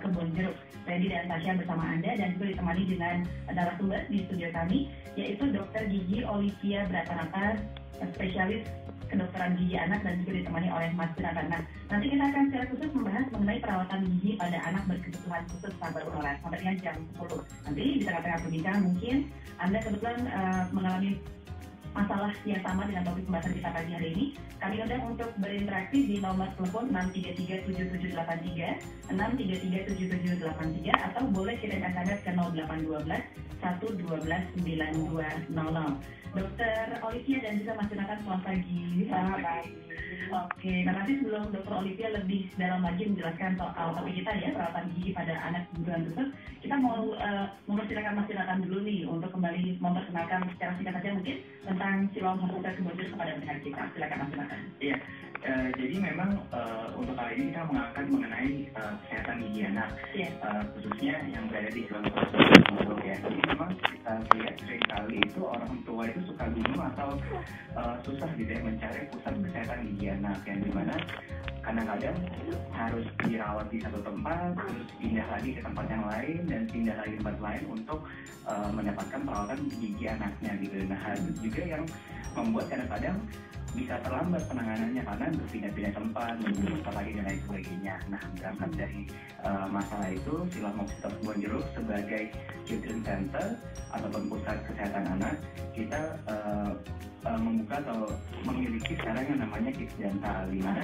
Kebon Jeruk. Randy dan Tasya bersama Anda dan juga ditemani dengan narasumber di studio kami, yaitu Dr. Gigi Olivia Bratanata, spesialis kedokteran gigi anak, dan juga ditemani oleh Mas Jonathan. Nah, nanti kita akan secara khusus membahas mengenai perawatan gigi pada anak berkebutuhan khusus sahabat Sonora sampai dengan jam 10. Nanti di tengah-tengah perbincangan mungkin Anda kebetulan mengalami masalah yang sama dengan topik pembahasan kita pagi hari ini. Kami undang untuk berinteraksi di nomor telepon 6337783, 6337783, atau boleh kirim SMS ke 0812 112 9200. Dokter Olivia dan juga Mas Jonathan, selamat pagi. Selamat pagi. Oke, nah nanti sebelum Dokter Olivia lebih dalam lagi menjelaskan soal topik kita ya, perawatan gigi pada anak kebutuhan khusus, kita mau mempersilakan Mas Jonathan dulu nih untuk kembali memperkenalkan secara singkat saja mungkin tentang Siloam Hospital Kebon Jeruk kepada pendengar kita. Silakan Mas Jonathan. Iya, jadi memang untuk kali ini kita mengangkat mengenai kesehatan gigi anak, khususnya yang berada di Siloam Hospital Kebon Jeruk ya. Jadi memang kita lihat seringkali itu orang tua itu suka bingung atau susah gitu ya mencari pusat kesehatan gigi anak, yang dimana kadang-kadang harus dirawat di satu tempat, terus pindah lagi ke tempat yang lain, dan pindah lagi ke tempat lain untuk mendapatkan perawatan gigi anaknya gitu. Nah, hal itu juga yang membuat kadang-kadang bisa terlambat penanganannya karena berpindah-pindah tempat, tempat lagi dan lain sebagainya. Nah, berangkat dari masalah itu, Siloam Hospital Kebon Jeruk sebagai Children Center ataupun pusat kesehatan anak, kita membuka atau memiliki sekarang yang namanya Kids Dental, di mana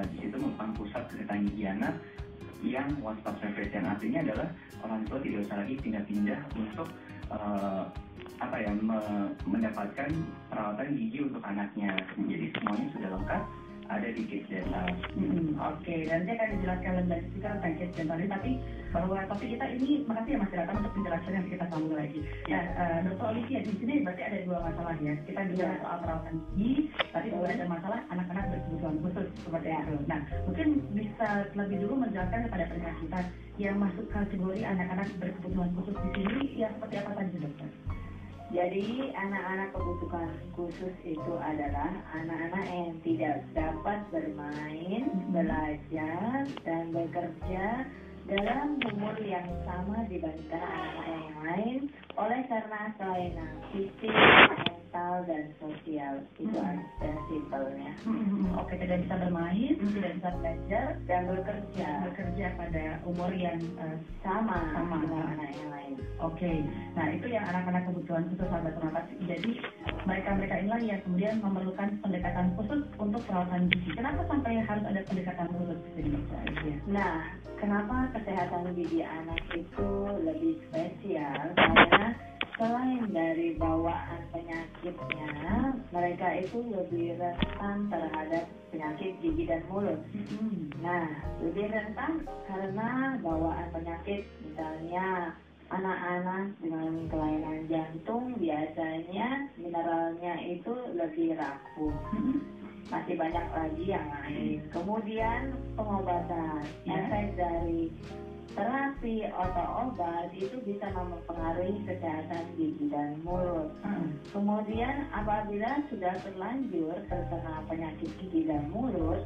di situ merupakan pusat kesehatan gigi anak yang one stop service, yang artinya adalah orang tua tidak usah lagi pindah-pindah untuk mendapatkan perawatan gigi untuk anaknya. Jadi semuanya sudah lengkap ada di Kids Dental. Oke, nanti akan dijelaskan lebih lanjut juga tentang Kids Dental ini, tapi bahwa topik kita ini, makasih ya Mas Jonathan untuk penjelasan yang kita sambung lagi. Ya, Dr. Olivia, di sini berarti ada dua masalah ya. Kita bicara soal perawatan gigi, tapi juga ada masalah anak-anak berkebutuhan khusus seperti itu. Nah, mungkin bisa lebih dulu menjelaskan kepada pendengar kita yang masuk kategori anak-anak berkebutuhan khusus di sini, ya seperti apa saja, dokter? Jadi anak-anak kebutuhan khusus itu adalah anak-anak yang tidak dapat bermain, belajar, dan bekerja dalam umur yang sama dibandingkan anak-anak yang lain oleh karena kelainan fisik, mental, dan sosial. Itu aja simpelnya. Oke, tidak bisa bermain, tidak bisa belajar, dan bekerja pada umur yang sama dengan anak yang lain. Oke, nah itu yang anak-anak kebutuhan khusus sahabat Sonora. Jadi mereka inilah yang kemudian memerlukan pendekatan khusus untuk perawatan gigi. Kenapa sampai harus ada pendekatan khusus di sini? Nah, kenapa kesehatan gigi anak itu lebih spesial? Karena selain dari bawaan penyakitnya, mereka itu lebih rentan terhadap penyakit gigi dan mulut. Nah, lebih rentan karena bawaan penyakit, misalnya anak-anak dengan kelainan jantung biasanya mineralnya itu lebih rapuh. Masih banyak lagi yang lain. Kemudian pengobatan, efek dari terapi atau obat itu bisa mempengaruhi kesehatan gigi dan mulut. Kemudian apabila sudah terlanjur terkena penyakit gigi dan mulut,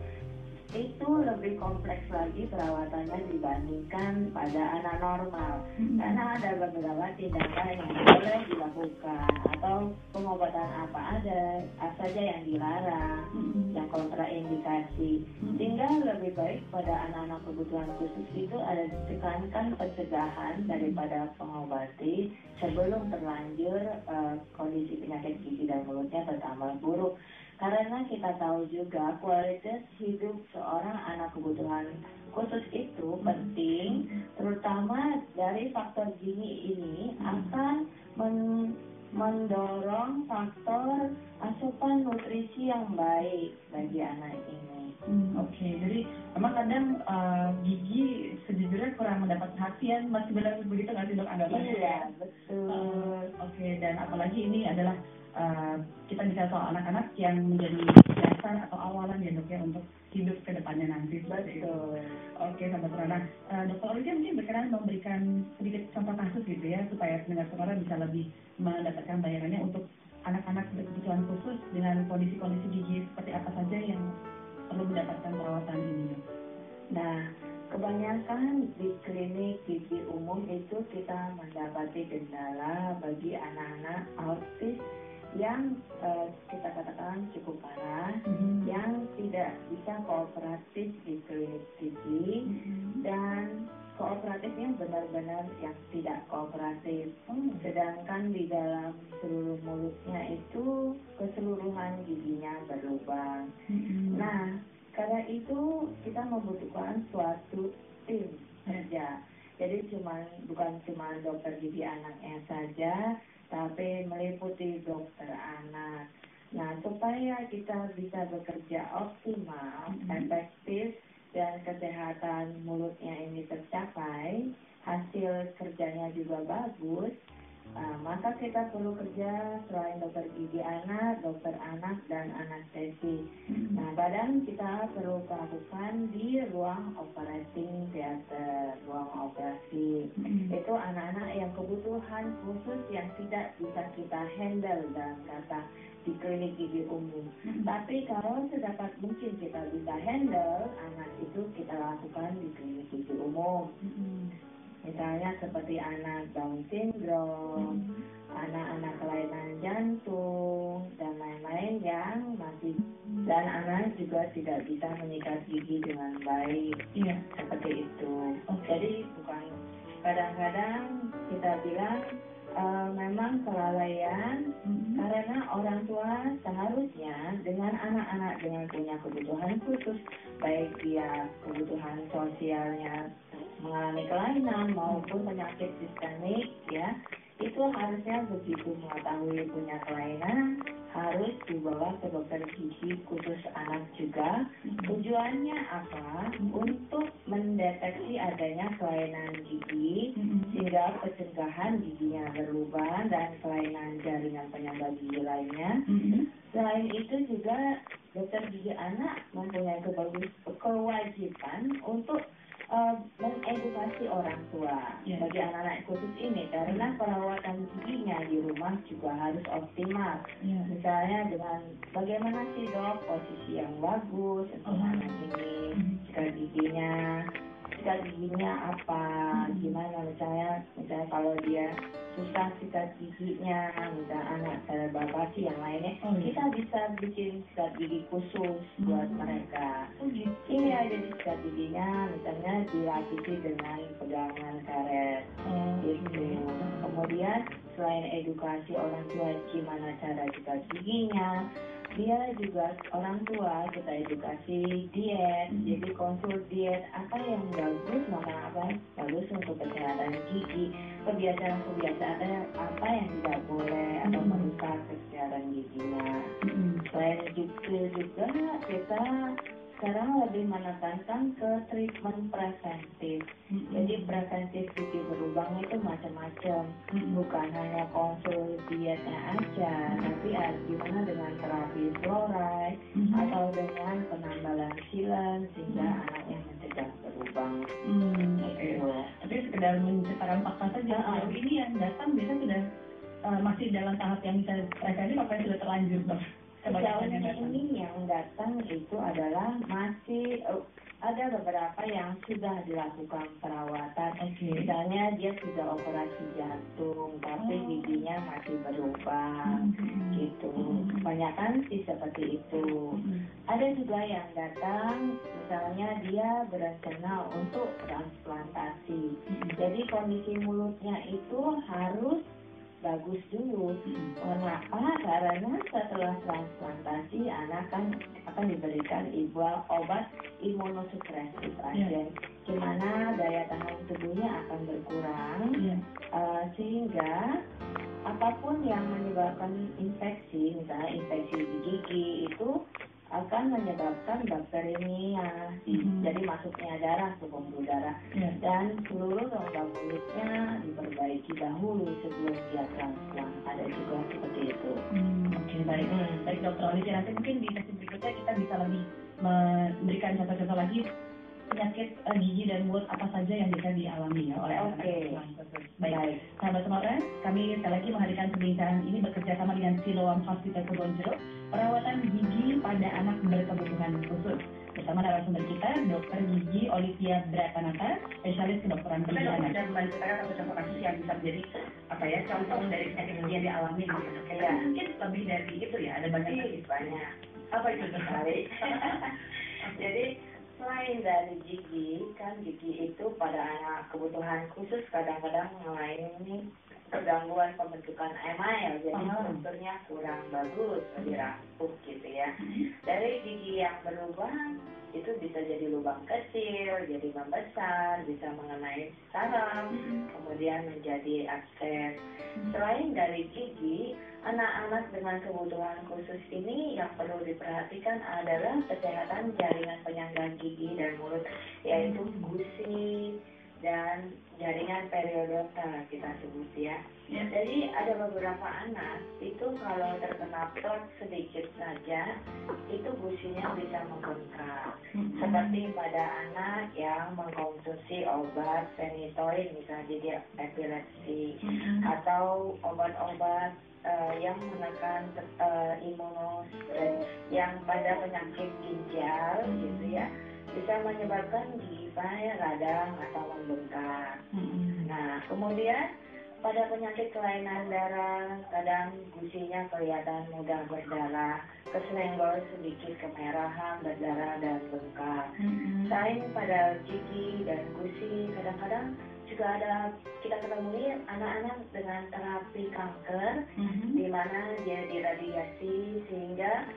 itu lebih kompleks lagi perawatannya dibandingkan pada anak normal. Karena ada beberapa tindakan yang boleh dilakukan atau pengobatan apa saja yang dilarang, yang kontraindikasi. Sehingga lebih baik pada anak-anak kebutuhan khusus itu ada ditekankan pencegahan daripada pengobati sebelum terlanjur kondisi penyakit gigi dan mulutnya bertambah buruk. Karena kita tahu juga kualitas hidup seorang anak kebutuhan khusus itu penting, terutama dari faktor gini ini akan mendorong faktor asupan nutrisi yang baik bagi anak ini. Oke, jadi memang kadang gigi sejujurnya kurang mendapat perhatian, masih benar begitu nggak sih dok anggapannya? Iya, betul. Oke, dan apalagi ini adalah kita bisa soal anak-anak yang menjadi dasar atau awalan ya dok ya untuk hidup ke depannya nanti. Betul. Oke, sahabat Sonora. Dokter Olivia mungkin berkenan memberikan sedikit contoh kasus gitu ya supaya pendengar Sonora bisa lebih mendapatkan bayarannya untuk anak-anak berkebutuhan khusus dengan kondisi-kondisi gigi seperti apa saja yang perlu mendapatkan perawatan ini dok. Nah, Kebanyakan di klinik gigi umum itu kita mendapati kendala bagi anak-anak autis yang kita katakan cukup parah, yang tidak bisa kooperatif di klinik gigi, dan kooperatifnya benar-benar yang tidak kooperatif. Sedangkan di dalam seluruh mulutnya itu keseluruhan giginya berlubang. Nah, karena itu kita membutuhkan suatu tim kerja. Jadi bukan cuma dokter gigi anaknya saja, tapi meliputi dokter anak. Nah, supaya kita bisa bekerja optimal, efektif, dan kesehatan mulutnya ini tercapai, hasil kerjanya juga bagus, maka kita perlu kerja selain dokter gigi anak, dokter anak, dan anestesi. Nah, kadang kita perlu lakukan di ruang operating theater, ruang operasi. Itu anak-anak yang kebutuhan khusus yang tidak bisa kita handle dalam kata di klinik gigi umum. Tapi kalau sedapat mungkin kita bisa handle, anak itu kita lakukan di klinik gigi umum. Misalnya seperti anak Down syndrome, anak-anak kelainan jantung, dan lain-lain yang masih, dan anak juga tidak bisa menyikat gigi dengan baik, seperti itu. Jadi bukan, kadang-kadang kita bilang memang kelalaian karena orang tua seharusnya dengan anak-anak dengan punya kebutuhan khusus, baik dia kebutuhan sosialnya mengalami kelainan maupun penyakit sistemik, ya, itu harusnya begitu mengetahui punya kelainan harus dibawa ke dokter gigi khusus anak juga. Tujuannya apa? Untuk mendeteksi adanya kelainan gigi sehingga pencegahan giginya berlubang dan kelainan jaringan penyangga gigi lainnya. Selain itu juga dokter gigi anak mempunyai kewajiban untuk mengedukasi orang tua bagi anak-anak khusus ini, karena perawatan giginya di rumah juga harus optimal. Misalnya dengan bagaimana sih dok posisi yang bagus untuk anak ini, sikat giginya apa, gimana misalnya kalau dia susah sikat giginya, misalnya anak bapak sih yang lainnya, kita bisa bikin sikat gigi khusus buat mereka. Iya, jadi sikat giginya misalnya dilapisi dengan pegangan karet, gitu. Kemudian selain edukasi orang tua gimana cara sikat giginya, dia juga orang tua kita edukasi diet, jadi konsul diet apa yang bagus, makan apa bagus untuk kesehatan gigi, kebiasaan apa yang tidak boleh atau merusak kesehatan giginya. Selain itu juga kita sekarang lebih menekankan ke treatment preventif. Jadi preventif gigi berlubang itu macam-macam, bukan hanya konsul dietnya aja, tapi gimana dengan terapi fluoride atau dengan penambalan silen sehingga anaknya mencegah berlubang. Tapi sekedar menceritakan fakta saja, ini yang datang biasanya sudah masih dalam tahap yang bisa preventif apa yang sudah terlanjur, dok? Sejauh ini yang datang itu adalah masih ada beberapa yang sudah dilakukan perawatan. Misalnya dia sudah operasi jantung tapi giginya masih berlubang, gitu. Kebanyakan sih seperti itu. Ada juga yang datang misalnya dia berencana untuk transplantasi. Jadi kondisi mulutnya itu harus bagus dulu. Kenapa? Karena setelah transplantasi anak akan diberikan obat imunosupresif aja, dimana daya tahan tubuhnya akan berkurang, sehingga apapun yang menyebabkan infeksi, misalnya infeksi di gigi itu akan menyebabkan bakterinya, jadi masuknya darah ke pembuluh darah, dan seluruh rongga mulutnya diperbaiki dahulu sebelum dia transplant. Ada juga seperti itu. Baik dokter Olivia, nanti mungkin di sesi berikutnya kita bisa lebih memberikan contoh-contoh lagi penyakit gigi dan mulut apa saja yang bisa dialami oleh anak-anak. Baik, sahabat Semora, kami sekali lagi menghadirkan perbincangan ini bekerja sama dengan Siloam Hospital Kebonjeruk, perawatan gigi pada anak berkebutuhan khusus. bersama narasumber kita, Dr. Gigi Olivia Bratanata, spesialis kedokteran gigi anak. Kita sudah menceritakan satu kasus yang bisa menjadi contoh dari penyakit gigi yang dialami gitu. Ya. Mungkin lebih dari itu ya, ada banyak banyak. Apa itu sekali? Jadi selain dari gigi, kan gigi itu pada anak kebutuhan khusus kadang-kadang melayani kegangguan pembentukan email, jadi strukturnya kurang bagus, lebih rapuh gitu ya. Dari gigi yang berlubang itu bisa jadi lubang kecil, jadi membesar, bisa mengenai saraf, kemudian menjadi abses. Selain dari gigi, anak-anak dengan kebutuhan khusus ini yang perlu diperhatikan adalah kesehatan jaringan penyangga gigi dan mulut, yaitu gusi dan jaringan periodontal kita sebut ya. Jadi ada beberapa anak itu kalau terkena plak sedikit saja itu gusinya bisa membengkak. Seperti pada anak yang mengkonsumsi obat phenytoin misalnya jadi epilepsi atau obat-obat yang menekan imunus yang pada penyakit ginjal gitu ya, bisa menyebabkan gigi radang atau membengkak. Nah, kemudian pada penyakit kelainan darah, kadang gusinya kelihatan mudah berdarah, kesenggol sedikit kemerahan, berdarah dan bengkak. Selain pada gigi dan gusi, kadang-kadang juga ada kita ketemui anak-anak dengan terapi kanker, di mana dia diradiasi sehingga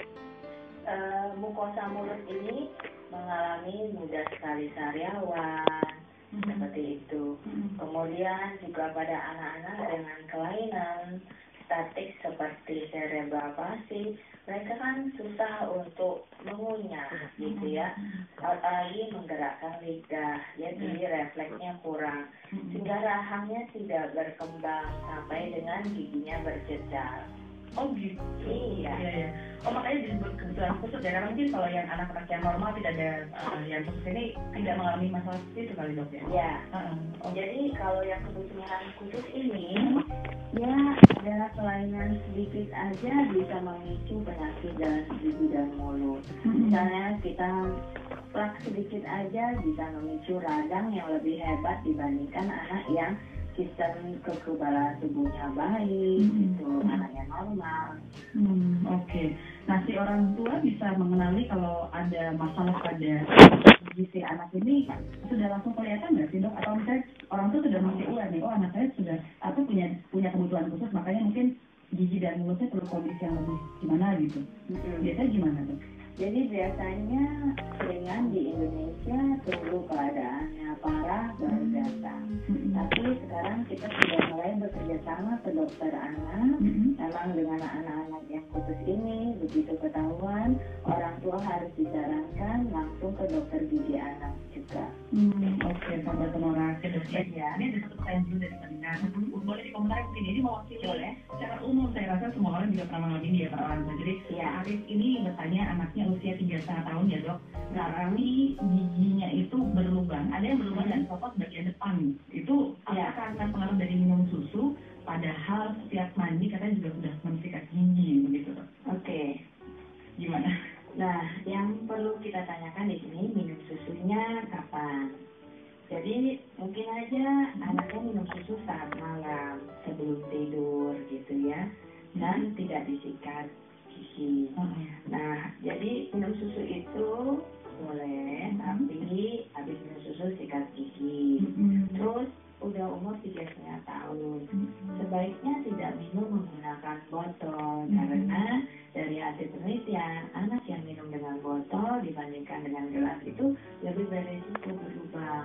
mukosa mulut ini mengalami mudah sekali sariawan, seperti itu. Kemudian juga pada anak-anak dengan kelainan statik seperti cerebral palsy, mereka kan susah untuk mengunyah gitu ya, apalagi menggerakkan lidah, jadi refleksnya kurang, sehingga rahangnya tidak berkembang sampai dengan giginya berjejal. Oh gitu. Iya. Oh makanya disebut kebutuhan khusus ya, karena mungkin kalau yang anak-anak yang normal tidak ada yang khusus ini tidak mengalami masalah seperti itu kali dok ya? Ya. Jadi kalau yang kebutuhan khusus ini ya ada kelainan sedikit aja bisa memicu penyakit dalam gigi dan mulut. Misalnya kita plak sedikit aja bisa memicu radang yang lebih hebat dibandingkan anak yang sistem kekebalan tubuhnya baik, itu anaknya normal. Oke. Nah, si orang tua bisa mengenali kalau ada masalah pada gigi si anak ini sudah langsung kelihatan nggak sih dok? Atau misalnya orang tua sudah masih aware nih, oh anak saya sudah atau punya kebutuhan khusus, makanya mungkin gigi dan mulutnya perlu kondisi yang lebih gimana gitu. Biasanya gimana dok? Jadi biasanya seringan di Indonesia tunggu keadaannya parah baru datang. Tapi sekarang kita sudah mulai bekerja sama ke dokter anak. Memang dengan anak-anak yang khusus ini begitu ketahuan, orang tua harus disarankan langsung ke dokter gigi anak juga. Oke, sahabat Tenora ke dokter ya. Ini ada satu pertanyaan dulu dari pendengar. Boleh dikomentari mungkin ini mewakili secara umum, saya rasa semua orang juga pernah mengalami dia para orang tua. Jadi Arif ini bertanya anaknya usia 3,5 tahun ya dok. Tapi giginya itu berlubang. Ada yang berlubang dan copot bagian depan. Itu apakah akan pengaruh dari minum susu? Padahal setiap mandi katanya juga sudah mensikat gigi begitu dok. Oke. Gimana? Nah, yang perlu kita tanyakan di sini minum susunya kapan? Jadi mungkin aja anaknya minum susu saat malam sebelum tidur gitu ya, dan tidak disikat gigi. Nah, jadi minum susu itu boleh, tapi habis minum susu sikat gigi. Terus udah umur 3,5 tahun, sebaiknya tidak minum menggunakan botol karena dari hasil penelitian anak yang minum dengan botol dibandingkan dengan gelas itu lebih beresiko berlubang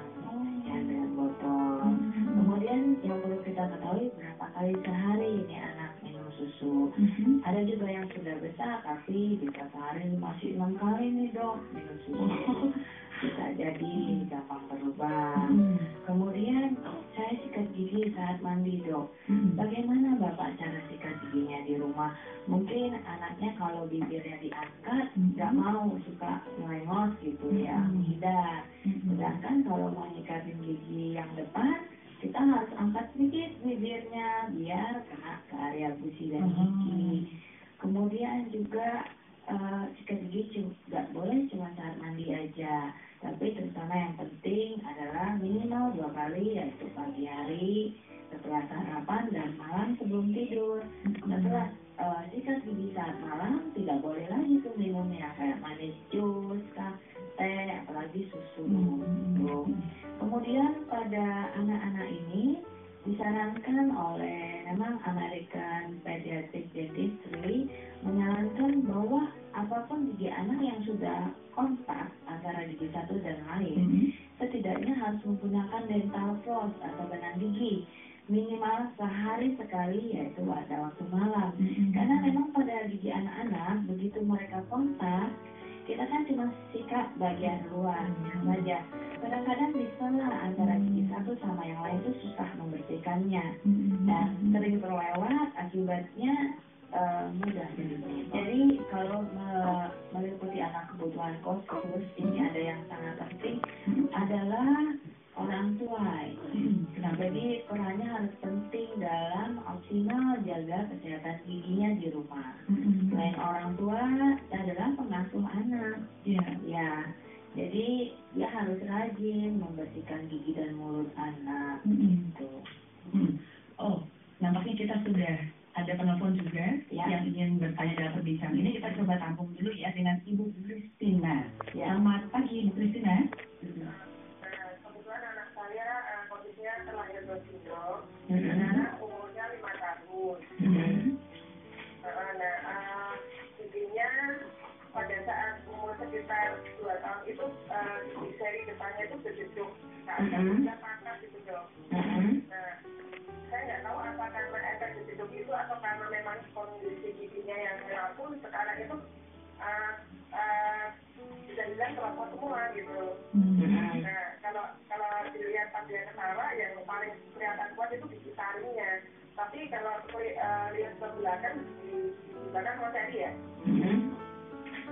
dengan botol. Kemudian yang perlu kita ketahui berapa kali sehari ini anak minum susu. Ada juga yang sudah besar tapi bisa sehari masih 6 kali nih dok minum susu. Bisa jadi gampang berlubang. Kemudian saya sikat gigi saat mandi dok. Bagaimana bapak cara sikat giginya di rumah? Mungkin anaknya kalau bibirnya diangkat nggak mau, suka melengos gitu ya, menghindar. Sedangkan kalau mau nyikatin gigi yang depan, kita harus angkat sedikit bibirnya biar kena ke area gusi dan gigi. Kemudian juga sikat gigi nggak boleh cuma saat mandi aja, tapi terutama yang penting adalah minimal 2 kali, yaitu pagi hari setelah sarapan dan malam sebelum tidur. Setelah sikat gigi saat malam tidak boleh lagi tuh minumnya kayak manis, jus, teh, apalagi susu. Kemudian pada anak-anak ini disarankan oleh memang American Pediatric Dentistry menyarankan bahwa apapun gigi anak yang sudah kontak antara gigi satu dan lain, setidaknya harus menggunakan dental floss atau benang gigi minimal sehari sekali, yaitu pada waktu malam. Karena memang pada gigi anak-anak begitu mereka kontak, kita kan cuma sikat bagian luar saja. Kadang-kadang disalah antara gigi satu sama yang lain itu susah membersihkannya dan sering terlewat, akibatnya mudah. Jadi kalau meliputi anak kebutuhan khusus, ini ada yang sangat penting adalah orang tua. Jadi perannya harus penting dalam optimal jaga kesehatan giginya di rumah. Selain orang tua adalah pengasuh anak. Ya. Jadi dia harus rajin membersihkan gigi dan mulut anak. Gitu. Oh, nampaknya kita sudah ada penelpon juga yang ingin bertanya dalam perbincangan ini. Kita coba tampung dulu ya dengan Ibu Christina. Selamat pagi, Ibu Christina. Kebetulan anak saya kondisinya terlahir bersindrom, sekarang umurnya 5 tahun. Giginya pada saat umur sekitar 2 tahun itu gigi seri depannya itu berjeduk, bisa patah gitu dok. Nah, saya nggak tahu apakah karena efek berjeduk itu atau karena memang kondisi giginya yang rapuh sekarang itu bisa dibilang keropos semua gitu. Nah, kalau dilihat pas dia ketawa, yang paling kelihatan kuat itu gigi taringnya. Tapi kalau lihat ke belakang, di belakang Mas Eri ya,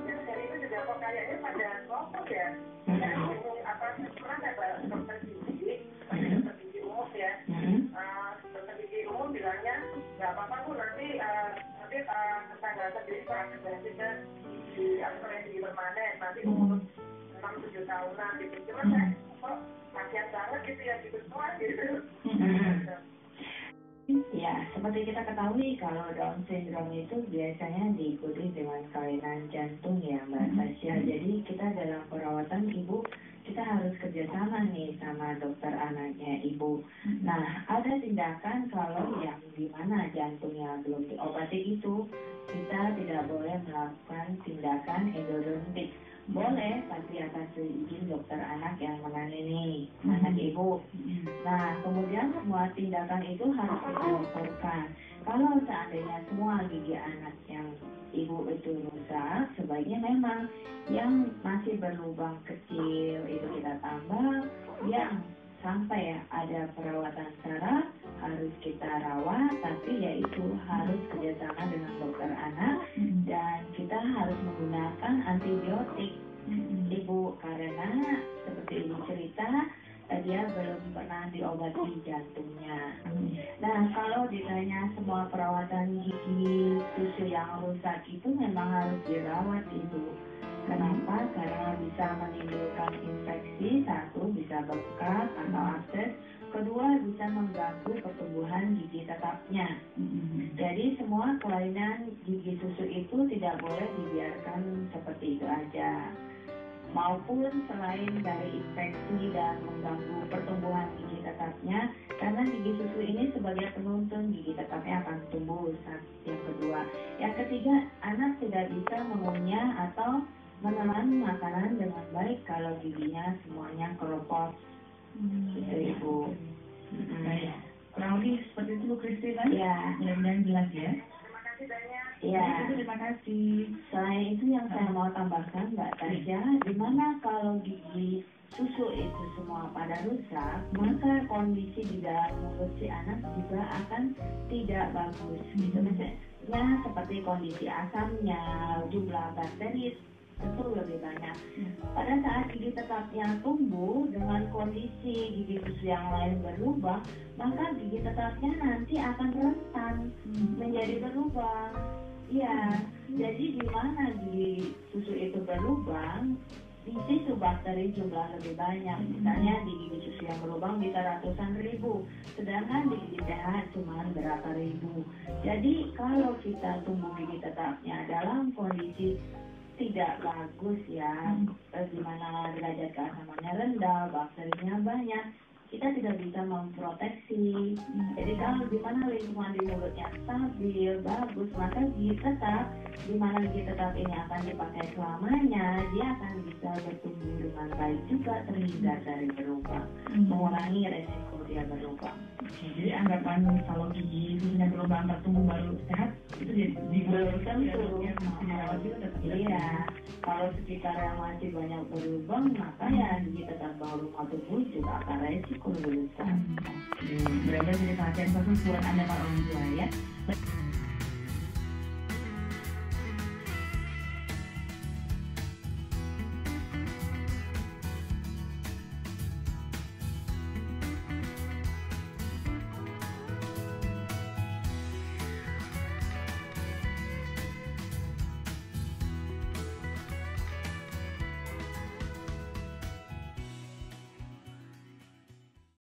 yang seri itu juga kok kayaknya pada keropos ya. Saya bingung apa pernah saya dokter gigi, dokter gigi umum ya. Dokter gigi umum bilangnya nggak apa-apa Bu, nanti tetangga sendiri kok akan berhasil ke gigi permanen nanti umur 6-7 tahunan gitu. Cuma saya kok kasihan banget gitu ya gitu semua gitu. Ya, seperti kita ketahui kalau Down syndrome itu biasanya diikuti dengan kelainan jantung ya Mbak Tasya. Jadi kita dalam perawatan ibu, kita harus kerjasama nih sama dokter anaknya ibu. Nah, ada tindakan kalau yang dimana jantungnya belum diobati itu, kita tidak boleh melakukan tindakan endodontik. Boleh, tapi atas izin dokter anak yang menangani anak ibu. Nah, kemudian semua tindakan itu harus dilakukan. Kalau seandainya semua gigi anak yang ibu itu rusak, sebaiknya memang yang masih berlubang kecil itu kita tambah, yang sampai ada perawatan saraf harus kita rawat, tapi yaitu harus kerjasama dengan dokter anak dan kita harus menggunakan antibiotik ibu, karena seperti ibu cerita dia belum pernah diobati jantungnya. Nah, kalau ditanya semua perawatan gigi susu yang rusak itu memang harus dirawat ibu. Kenapa? Karena bisa menimbulkan infeksi, satu bisa bekas atau abses, kedua bisa mengganggu pertumbuhan gigi tetapnya. Jadi semua kelainan gigi susu itu tidak boleh dibiarkan seperti itu aja. Maupun selain dari infeksi dan mengganggu pertumbuhan gigi tetapnya, karena gigi susu ini sebagai penuntun gigi tetapnya akan tumbuh. Yang kedua, yang ketiga, anak tidak bisa mengunyah atau menelan makanan dengan baik kalau giginya semuanya keropos. Gitu ibu. Baik, kurang lebih seperti itu Bu Christina. Ya. Mudah-mudahan jelas ya. Terima kasih banyak. Ya. Terima kasih. Selain itu yang saya mau tambahkan Mbak Tasya, dimana kalau gigi susu itu semua pada rusak, maka kondisi di dalam mulut si anak juga akan tidak bagus. Gitu misalnya seperti kondisi asamnya, jumlah bakteri tentu lebih banyak. Pada saat gigi tetapnya tumbuh dengan kondisi gigi susu yang lain berubah, maka gigi tetapnya nanti akan rentan menjadi berubah. Iya, jadi di mana di susu itu berlubang, di situ bakteri jumlah lebih banyak. Misalnya di gigi susu yang berlubang bisa ratusan ribu, sedangkan di gigi sehat cuma berapa ribu. Jadi kalau kita tumbuh gigi tetapnya dalam kondisi tidak bagus ya, di mana derajat keasamannya rendah, bakterinya banyak, kita tidak bisa memproteksi. Jadi kalau di mana lingkungan di mulutnya stabil, bagus, maka gigi tetap, di mana gigi tetap ini akan dipakai selamanya, dia akan bisa bertumbuh dengan baik juga, terhindar dari berlubang, mengurangi resiko dia berlubang. Jadi anggapan kalau gigi susunya berlubang tertumbuh baru sehat itu belum tentu. Iya, kalau sekitar yang masih banyak berlubang, maka ya gigi tetap bawah rumah tubuh juga akan resiko lebih besar. Berarti jadi perhatian khusus buat Anda para orang tua ya.